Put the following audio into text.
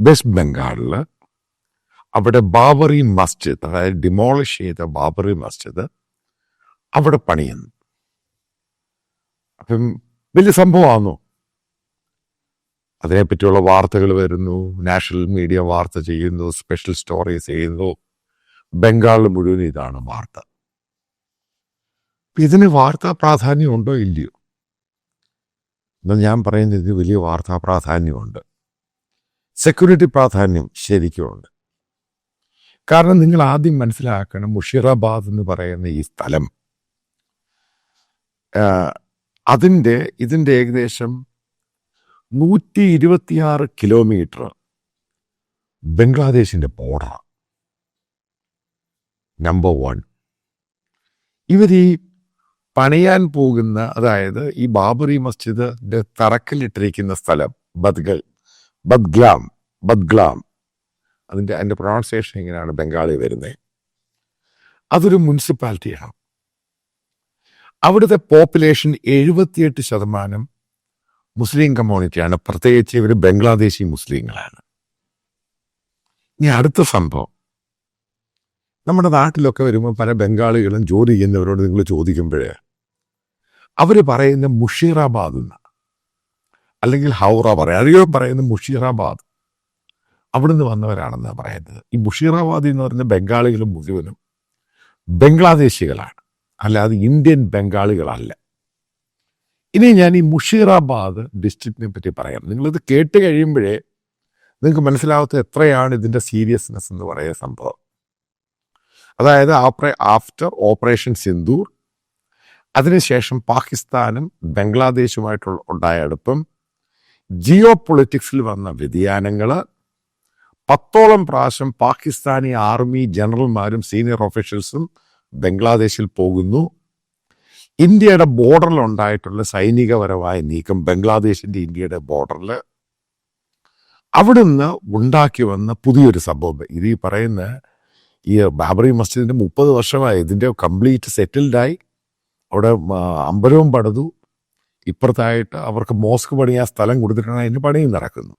West ബംഗാളിൽ അവിടെ ബാബറി മസ്ജിദ്, അതായത് ഡിമോളിഷ് ചെയ്ത ബാബറി മസ്ജിദ് അവിടെ പണിയുന്നു. അപ്പം വലിയ സംഭവമാണോ? അതിനെപ്പറ്റിയുള്ള വാർത്തകൾ വരുന്നു, നാഷണൽ മീഡിയ വാർത്ത ചെയ്യുന്നു, സ്പെഷ്യൽ സ്റ്റോറീസ് ചെയ്യുന്നു. ബംഗാളിൽ മുഴുവൻ ഇതാണ് വാർത്ത. ഇതിന് വാർത്താ പ്രാധാന്യം ഉണ്ടോ ഇല്ലയോ? എന്നാൽ ഞാൻ പറയുന്നത് ഇതിന് വലിയ വാർത്താ പ്രാധാന്യമുണ്ട്, സെക്യൂരിറ്റി പ്രാധാന്യം ശരിക്കുമുണ്ട്. കാരണം നിങ്ങൾ ആദ്യം മനസ്സിലാക്കണം, മുഷീറാബാദ് എന്ന് പറയുന്ന ഈ സ്ഥലം ഇതിൻ്റെ ഏകദേശം 126 കിലോമീറ്റർ ബംഗ്ലാദേശിൻ്റെ ബോർഡർ. നമ്പർ 1, ഇവർ ഈ പണിയാൻ പോകുന്ന, അതായത് ഈ ബാബറി മസ്ജിദിന്റെ തറക്കല്ലിട്ടിരിക്കുന്ന സ്ഥലം ബദ്ഗ്ലാം, അതിൻ്റെ പ്രൊണൗൺസിയേഷൻ എങ്ങനെയാണ് ബംഗാളി വരുന്നത്? അതൊരു മുനിസിപ്പാലിറ്റിയാണ്. അവിടുത്തെ പോപ്പുലേഷൻ 78% മുസ്ലിം കമ്മ്യൂണിറ്റിയാണ്, പ്രത്യേകിച്ച് ഇവർ ബംഗ്ലാദേശി മുസ്ലിങ്ങളാണ്. ഇനി അടുത്ത സംഭവം, നമ്മുടെ നാട്ടിലൊക്കെ വരുമ്പോൾ പല ബംഗാളികളും ജോലി ചെയ്യുന്നവരോട് നിങ്ങൾ ചോദിക്കുമ്പോഴേ അവർ പറയുന്ന മുഷീറാബാദ് എന്ന്, അല്ലെങ്കിൽ ഹൗറ അറിയോ പറയുന്ന മുഷീറാബാദ് അവിടുന്ന് വന്നവരാണെന്നാണ് പറയുന്നത്. ഈ മുഷീറാബാദ് എന്ന് പറയുന്ന ബംഗാളികൾ മുഴുവനും ബംഗ്ലാദേശികളാണ്, അല്ലാതെ ഇന്ത്യൻ ബംഗാളികളല്ല. ഇനി ഞാൻ ഈ മുഷീറാബാദ് ഡിസ്ട്രിക്റ്റിനെ പറ്റി പറയാം. നിങ്ങളിത് കേട്ട് കഴിയുമ്പോഴേ നിങ്ങൾക്ക് മനസ്സിലാവാത്ത എത്രയാണ് ഇതിൻ്റെ സീരിയസ്നെസ് എന്ന് പറയുന്ന സംഭവം. അതായത് ആഫ്റ്റർ ഓപ്പറേഷൻ സിന്ദൂർ, അതിനുശേഷം പാകിസ്ഥാനും ബംഗ്ലാദേശുമായിട്ടുള്ള ഉണ്ടായ അടുപ്പം, ജിയോ പൊളിറ്റിക്സിൽ വന്ന വ്യതിയാനങ്ങൾ, 10ഓളം പ്രാവശ്യം പാകിസ്ഥാനി ആർമി ജനറൽമാരും സീനിയർ ഓഫീഷ്യൽസും ബംഗ്ലാദേശിൽ പോകുന്നു. ഇന്ത്യയുടെ ബോർഡറിൽ ഉണ്ടായിട്ടുള്ള സൈനികപരമായ നീക്കം, ബംഗ്ലാദേശിൻ്റെ ഇന്ത്യയുടെ ബോർഡറിൽ അവിടുന്ന് ഉണ്ടാക്കി വന്ന പുതിയൊരു സംഭവം. ഇത് ഈ പറയുന്ന ഈ ബാബറി മസ്ജിദിൻ്റെ 30 വർഷമായി ഇതിൻ്റെ കംപ്ലീറ്റ് സെറ്റിൽഡായി. അവിടെ അമ്പലവും പണിതു, ഇപ്പുറത്തായിട്ട് അവർക്ക് മോസ്ക് പണിയാൻ സ്ഥലം കൊടുത്തിട്ടാണ് അതിന് പണിയും നടക്കുന്നു.